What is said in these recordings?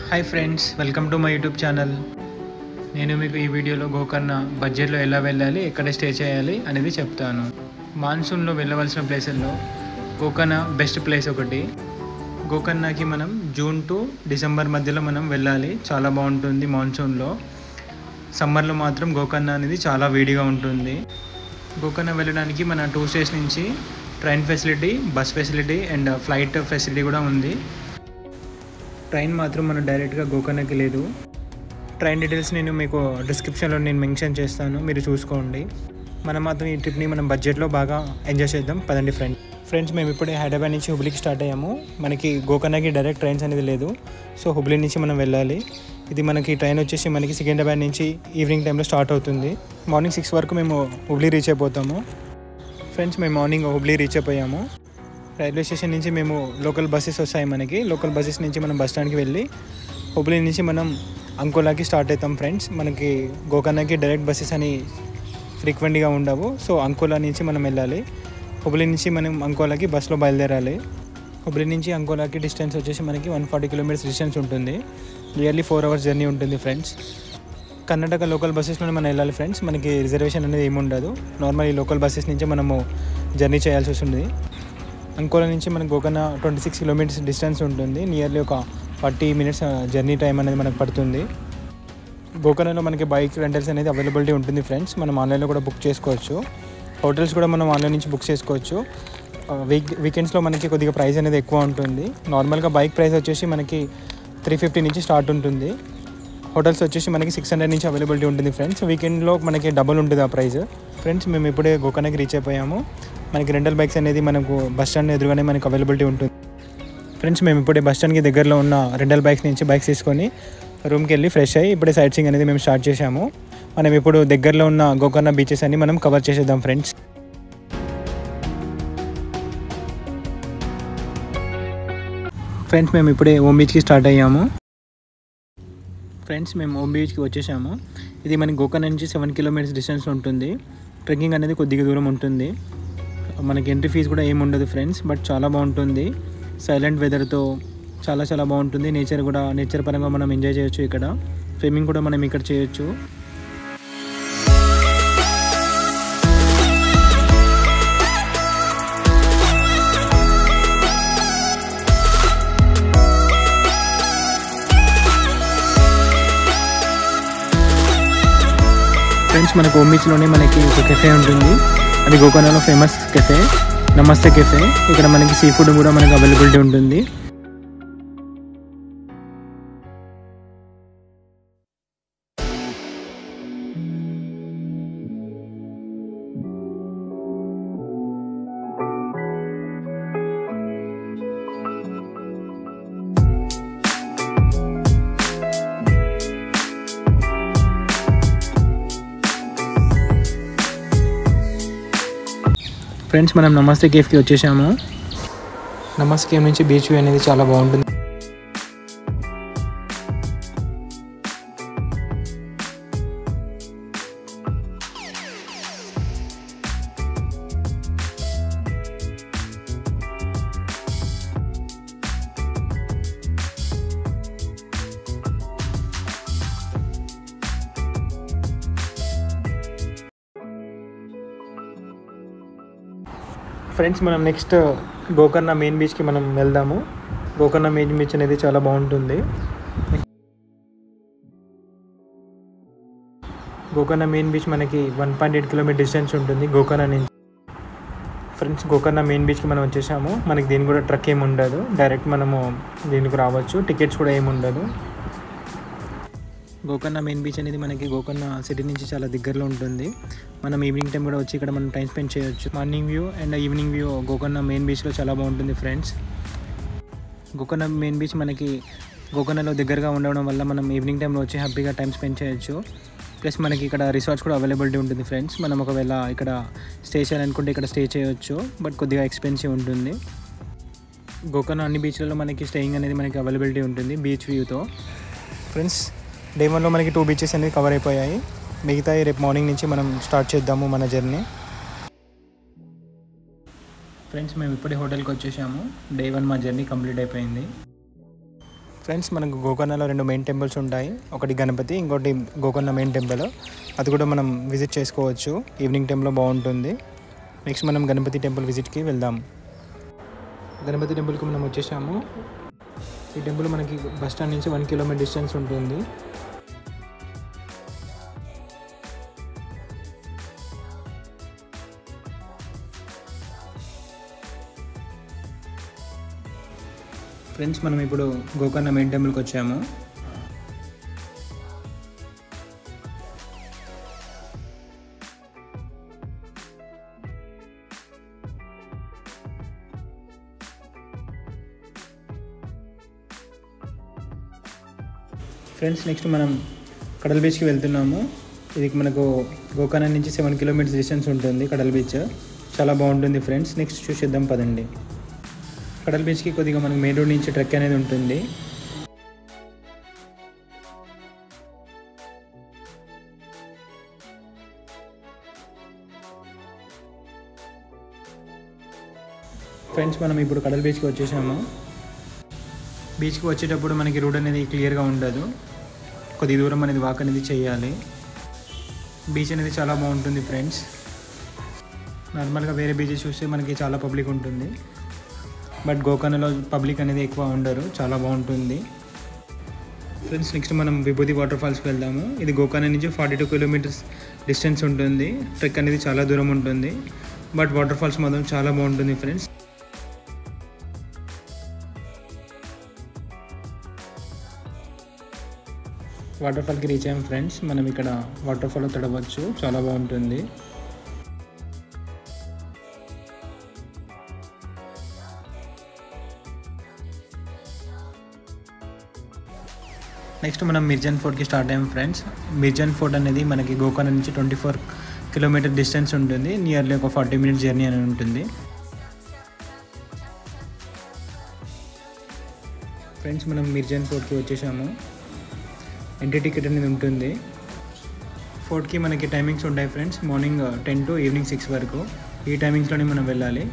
Hi friends, welcome to my YouTube channel. నేను మీకు ఈ వీడియోలో గోకర్ణ బడ్జెట్లో ఎలా వెళ్ళాలి, ఎక్కడ స్టే చేయాలి అనేది చెప్తాను. మాన్సూన్లో వెళ్ళవలసిన ప్లేసుల్లో గోకర్ణ బెస్ట్ ప్లేస్ ఒకటి. గోకర్ణకి మనం జూన్ టు డిసెంబర్ మధ్యలో మనం వెళ్ళాలి. చాలా బాగుంటుంది మాన్సూన్లో. సమ్మర్లో మాత్రం గోకర్ణ అనేది చాలా వేడిగా ఉంటుంది. గోకర్ణ వెళ్ళడానికి మన 2 స్టేస్ నుంచి train facility, bus facility and flight facility కూడా ఉంది. ట్రైన్ మాత్రం మనం డైరెక్ట్గా గోకర్ణకి లేదు. ట్రైన్ డీటెయిల్స్ నేను మీకు డిస్క్రిప్షన్లో మెన్షన్ చేస్తాను, మీరు చూసుకోండి. మనం మాత్రం ఈ ట్రిప్ని మనం బడ్జెట్లో బాగా ఎంజాయ్ చేద్దాం. పదండి ఫ్రెండ్స్, మేము ఇప్పుడే హైదరాబాద్ నుంచి హుబ్లీకి స్టార్ట్ అయ్యాము. మనకి గోకర్ణకి డైరెక్ట్ ట్రైన్స్ అనేది లేదు, సో హుబ్లీ నుంచి మనం వెళ్ళాలి. ఇది మనకి ట్రైన్ వచ్చేసి మనకి సికింద్రాబాద్ నుంచి ఈవినింగ్ టైంలో స్టార్ట్ అవుతుంది. మార్నింగ్ 6 వరకు మేము హుబ్లీ రీచ్ అయిపోతాము. ఫ్రెండ్స్, మేము మార్నింగ్ హుబ్లీ రీచ్ అయిపోయాము. రైల్వే స్టేషన్ నుంచి మేము లోకల్ బస్సెస్ వస్తాయి. మనకి లోకల్ బస్సెస్ నుంచి మనం బస్ స్టాండ్కి వెళ్ళి హుబ్లీ నుంచి మనం అంకోలాకి స్టార్ట్ అవుతాం. ఫ్రెండ్స్, మనకి గోకర్ణకి డైరెక్ట్ బస్సెస్ అని ఫ్రీక్వెంట్గా ఉండవు, సో అంకోలా నుంచి మనం వెళ్ళాలి. హుబ్లీ నుంచి మనం అంకోలాకి బస్సులో బయలుదేరాలి. హుబ్లీ నుంచి అంకోలాకి డిస్టెన్స్ వచ్చేసి మనకి 140 కిలోమీటర్స్ డిస్టెన్స్ ఉంటుంది. నియర్లీ 4 అవర్స్ జర్నీ ఉంటుంది. ఫ్రెండ్స్, కర్ణాటక లోకల్ బస్సెస్లో మనం వెళ్ళాలి. ఫ్రెండ్స్, మనకి రిజర్వేషన్ అనేది ఏమి ఉండదు. నార్మల్ ఈ లోకల్ బస్సెస్ నుంచి మనము జర్నీ చేయాల్సి వస్తుంది. అంకోలా నుంచి మనకు గోకర్ణ 26 కిలోమీటర్స్ డిస్టెన్స్ ఉంటుంది. నియర్లీ ఒక 40 మినిట్స్ జర్నీ టైం అనేది మనకు పడుతుంది. గోకర్ణలో మనకి బైక్ రెంటల్స్ అనేది అవైలబిలిటీ ఉంటుంది. ఫ్రెండ్స్, మనం ఆన్లైన్లో కూడా బుక్ చేసుకోవచ్చు. హోటల్స్ కూడా మనం ఆన్లైన్ నుంచి బుక్ చేసుకోవచ్చు. వీకెండ్స్లో మనకి కొద్దిగా ప్రైస్ అనేది ఎక్కువ ఉంటుంది. నార్మల్గా బైక్ ప్రైస్ వచ్చేసి మనకి 350 నుంచి స్టార్ట్ ఉంటుంది. హోటల్స్ వచ్చేసి మనకి 600 నుంచి అవైలబిలిటీ ఉంటుంది. ఫ్రెండ్స్, వీకెండ్లో మనకి డబుల్ ఉంటుంది ఆ ప్రైస్. ఫ్రెండ్స్, మేము ఇప్పుడే గోకర్ణకి రీచ్ అయిపోయాము. మనకి రెంటల్ బైక్స్ అనేది మనకు బస్ స్టాండ్ ఎదురుగానే మనకు అవైలబిలిటీ ఉంటుంది. ఫ్రెండ్స్, మేము ఇప్పుడే బస్ స్టాండ్కి దగ్గరలో ఉన్న రెంటల్ బైక్స్ నుంచి బైక్స్ తీసుకొని రూమ్కి వెళ్ళి ఫ్రెష్ అయ్యి ఇప్పుడే సైట్ సీయింగ్ అనేది మేము స్టార్ట్ చేసాము. మనం ఇప్పుడు దగ్గరలో ఉన్న గోకర్ణ బీచెస్ అన్ని మనం కవర్ చేసేద్దాం. ఫ్రెండ్స్, మేము ఇప్పుడే ఓం బీచ్కి స్టార్ట్ అయ్యాము. ఫ్రెండ్స్, మేము ఓం బీచ్కి వచ్చేసాము. ఇది మనకి గోకర్ణ నుంచి 7 కిలోమీటర్స్ డిస్టెన్స్ ఉంటుంది. ట్రెక్కింగ్ అనేది కొద్దిగా దూరం ఉంటుంది. మనకి ఎంట్రీ ఫీజు కూడా ఏమి ఉండదు. ఫ్రెండ్స్, బట్ చాలా బాగుంటుంది. సైలెంట్ వెదర్తో చాలా బాగుంటుంది. నేచర్ పరంగా మనం ఎంజాయ్ చేయొచ్చు. ఇక్కడ స్విమ్మింగ్ కూడా మనం ఇక్కడ చేయొచ్చు. ఫ్రెండ్స్, మనకు ఓం బీచ్లోనే మనకి ఒక కెఫే ఉంటుంది. అది గోకర్ణలో ఫేమస్ కెఫే, నమస్తే కెఫే. ఇక్కడ మనకి సీ ఫుడ్ కూడా మనకి అవైలబిలిటీ ఉంటుంది. ఫ్రెండ్స్, మనం నమస్తే కేఫ్కి వచ్చేసాము. నమస్తే కేఫ్ నుంచి బీచ్ వ్యూ అనేది చాలా బాగుంటుంది. ఫ్రెండ్స్, మనం నెక్స్ట్ గోకర్ణ మెయిన్ బీచ్కి మనం వెళ్దాము. గోకర్ణ మెయిన్ బీచ్ అనేది చాలా బాగుంటుంది. గోకర్ణ మెయిన్ బీచ్ మనకి 1.8 కిలోమీటర్ డిస్టెన్స్ ఉంటుంది గోకర్ణ నుంచి. ఫ్రెండ్స్, గోకర్ణ మెయిన్ బీచ్కి మనం వచ్చేసాము. మనకి దీని కూడా ట్రక్ ఏమి ఉండదు, డైరెక్ట్ మనము దీనికి రావచ్చు. టికెట్స్ కూడా ఏమి ఉండదు. గోకర్ణ మెయిన్ బీచ్ అనేది మనకి గోకర్ణ సిటీ నుంచి చాలా దగ్గరలో ఉంటుంది. మనం ఈవినింగ్ టైం కూడా వచ్చి ఇక్కడ మనం టైం స్పెండ్ చేయొచ్చు. Morning view and evening view Gokarna main బీచ్లో చాలా బాగుంటుంది. ఫ్రెండ్స్, గోకర్ణ మెయిన్ బీచ్ మనకి గోకర్ణలో దగ్గరగా ఉండడం వల్ల మనం ఈవినింగ్ టైంలో వచ్చి హ్యాపీగా టైం స్పెండ్ చేయొచ్చు. ప్లస్ మనకి ఇక్కడ రిసార్ట్స్ కూడా అవైలబిలిటీ ఉంటుంది. ఫ్రెండ్స్, మనం ఒకవేళ ఇక్కడ స్టే చేయాలనుకుంటే ఇక్కడ స్టే చేయొచ్చు, బట్ కొద్దిగా ఎక్స్పెన్సివ్ ఉంటుంది. గోకర్ణ అన్ని బీచ్లలో మనకి స్టేయింగ్ అనేది మనకి అవైలబిలిటీ ఉంటుంది బీచ్ వ్యూతో. ఫ్రెండ్స్, డే 1లో మనకి 2 బీచెస్ అనేది కవర్ అయిపోయాయి. మిగతాయి రేపు మార్నింగ్ నుంచి మనం స్టార్ట్ చేద్దాము మన జర్నీ. ఫ్రెండ్స్, మేము ఇప్పుడే హోటల్కి వచ్చేసాము. డే 1 మా జర్నీ కంప్లీట్ అయిపోయింది. ఫ్రెండ్స్, మనకు గోకర్ణలో 2 మెయిన్ టెంపుల్స్ ఉంటాయి. ఒకటి గణపతి, ఇంకోటి గోకర్ణ మెయిన్ టెంపుల్. అది కూడా మనం విజిట్ చేసుకోవచ్చు. ఈవినింగ్ టైంలో బాగుంటుంది. నెక్స్ట్ మనం గణపతి టెంపుల్ విజిట్కి వెళ్దాం. గణపతి టెంపుల్కి మనం వచ్చేసాము. ఈ టెంపుల్ మనకి బస్ స్టాండ్ నుంచి 1 కిలోమీటర్ డిస్టెన్స్ ఉంటుంది. ఫ్రెండ్స్, మనం ఇప్పుడు గోకర్ణ మెయిన్ టెంపుల్కి వచ్చాము. ఫ్రెండ్స్, నెక్స్ట్ మనం కడల్ బీచ్కి వెళ్తున్నాము. ఇది మనకు గోకర్ణ నుంచి 7 కిలోమీటర్స్ డిస్టెన్స్ ఉంటుంది. కడల్ బీచ్ చాలా బాగుంటుంది ఫ్రెండ్స్. నెక్స్ట్ చూసేద్దాం పదండి. కడల్ బీచ్కి కొద్దిగా మనకు మెయిన్ రోడ్ నుంచి ట్రెక్ అనేది ఉంటుంది. ఫ్రెండ్స్, మనం ఇప్పుడు కడల్ బీచ్కి వచ్చేసాము. బీచ్కి వచ్చేటప్పుడు మనకి రోడ్ అనేది క్లియర్గా ఉండదు. కొద్ది దూరం అనేది వాక్ అనేది చేయాలి. బీచ్ అనేది చాలా బాగుంటుంది ఫ్రెండ్స్. నార్మల్గా వేరే బీచెస్ చూస్తే మనకి చాలా పబ్లిక్ ఉంటుంది. బట్ గోకర్ణలో పబ్లిక్ అనేది ఎక్కువ ఉండరు. చాలా బాగుంటుంది ఫ్రెండ్స్. నెక్స్ట్ మనం విభూతి వాటర్ ఫాల్స్కి వెళ్దాము. ఇది గోకర్ణ నుంచి 42 కిలోమీటర్స్ డిస్టెన్స్ ఉంటుంది. ట్రెక్ అనేది చాలా దూరం ఉంటుంది. బట్ వాటర్ ఫాల్స్ మాత్రం చాలా బాగుంటుంది ఫ్రెండ్స్. వాటర్ ఫాల్కి రీచ్ అయ్యాం ఫ్రెండ్స్. మనం ఇక్కడ వాటర్ ఫాల్లో తడవచ్చు. చాలా బాగుంటుంది. నెక్స్ట్ మనం మిర్జాన్ ఫోర్ట్కి స్టార్ట్ అయ్యాం ఫ్రెండ్స్. మిర్జాన్ ఫోర్ట్ అనేది మనకి గోకర్ణ నుంచి 24 కిలోమీటర్ డిస్టెన్స్ ఉంటుంది. నియర్లీ ఒక 40 మినిట్స్ జర్నీ అని ఉంటుంది. ఫ్రెండ్స్, మనం మిర్జాన్ ఫోర్ట్కి వచ్చేసాము. ఎంట్రీ టికెట్ అనేది ఉంటుంది. ఫోర్ట్కి మనకి టైమింగ్స్ ఉంటాయి ఫ్రెండ్స్. మార్నింగ్ 10 to ఈవినింగ్ 6 వరకు. ఈ టైమింగ్స్లోనే మనం వెళ్ళాలి.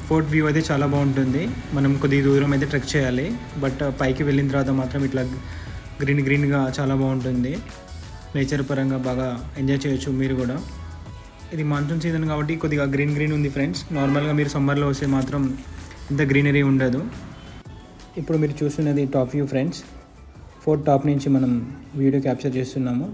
ఫోర్ట్ వ్యూ అయితే చాలా బాగుంటుంది. మనం కొద్ది దూరం అయితే ట్రెక్ చేయాలి. బట్ పైకి వెళ్ళిన తర్వాత మాత్రం ఇట్లా గ్రీన్గా చాలా బాగుంటుంది. నేచర్ పరంగా బాగా ఎంజాయ్ చేయొచ్చు మీరు కూడా. ఇది మాన్సూన్ సీజన్ కాబట్టి కొద్దిగా గ్రీన్ ఉంది ఫ్రెండ్స్. నార్మల్గా మీరు సమ్మర్లో వస్తే మాత్రం ఇంత గ్రీనరీ ఉండదు. ఇప్పుడు మీరు చూస్తున్నది top view friends. Fort top నుంచి మనం వీడియో క్యాప్చర్ చేస్తున్నాము.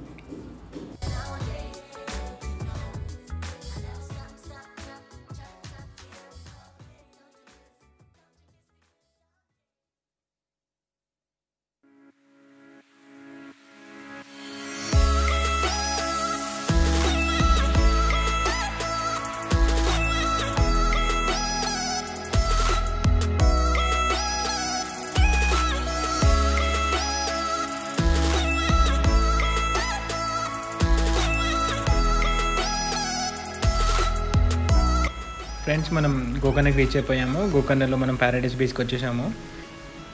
ఫ్రెండ్స్, మనం గోకర్ణకి రీచ్ అయిపోయాము. గోకర్ణలో మనం ప్యారడైస్ బీచ్కి వచ్చేసాము.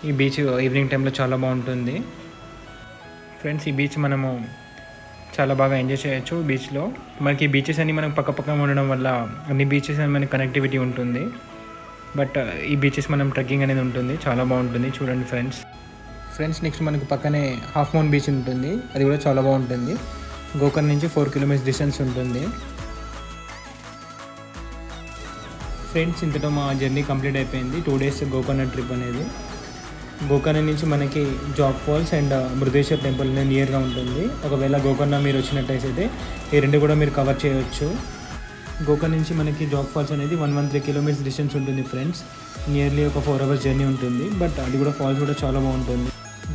ఈ బీచ్ ఈవినింగ్ టైంలో చాలా బాగుంటుంది ఫ్రెండ్స్. ఈ బీచ్ మనము చాలా బాగా ఎంజాయ్ చేయొచ్చు. బీచ్లో మనకి బీచెస్ అన్నీ మనం పక్కపక్క ఉండడం వల్ల అన్ని బీచెస్ అని మనకి కనెక్టివిటీ ఉంటుంది. బట్ ఈ బీచెస్ మనం ట్రెక్కింగ్ అనేది ఉంటుంది. చాలా బాగుంటుంది చూడండి ఫ్రెండ్స్. నెక్స్ట్ మనకు పక్కనే హాఫ్ మూన్ బీచ్ ఉంటుంది. అది కూడా చాలా బాగుంటుంది. గోకర్ణ నుంచి 4 కిలోమీటర్స్ డిస్టెన్స్ ఉంటుంది. ఫ్రెండ్స్, ఇంతలో మా జర్నీ కంప్లీట్ అయిపోయింది. 2 days గోకర్ణ ట్రిప్ అనేది. గోకర్ణ నుంచి మనకి జాగ్ ఫాల్స్ అండ్ బృహదేశ్వర్ టెంపుల్ అనేది నియర్గా ఉంటుంది. ఒకవేళ గోకర్ణ మీరు వచ్చినట్టయితే ఈ 2 కూడా మీరు కవర్ చేయవచ్చు. గోకర్ణ నుంచి మనకి జాగ్ ఫాల్స్ అనేది 113 కిలోమీటర్స్ డిస్టెన్స్ ఉంటుంది ఫ్రెండ్స్. నియర్లీ ఒక 4 hours జర్నీ ఉంటుంది. బట్ అది కూడా ఫాల్స్ కూడా చాలా బాగుంటుంది.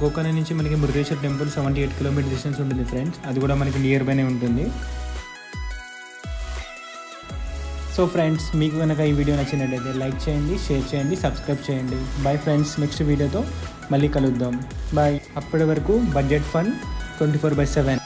గోకర్ణ నుంచి మనకి బృహదేశ్వర్ టెంపుల్ 78 కిలోమీటర్స్ డిస్టెన్స్ ఉంటుంది ఫ్రెండ్స్. అది కూడా మనకి నియర్ బైనే ఉంటుంది. సో ఫ్రెండ్స్, మీకు కనుక ఈ వీడియో నచ్చినట్లయితే లైక్ చేయండి, షేర్ చేయండి, సబ్స్క్రైబ్ చేయండి. బాయ్ ఫ్రెండ్స్, నెక్స్ట్ వీడియోతో మళ్ళీ కలుద్దాం. బాయ్. అప్పటి వరకు బడ్జెట్ ఫన్ 24/7.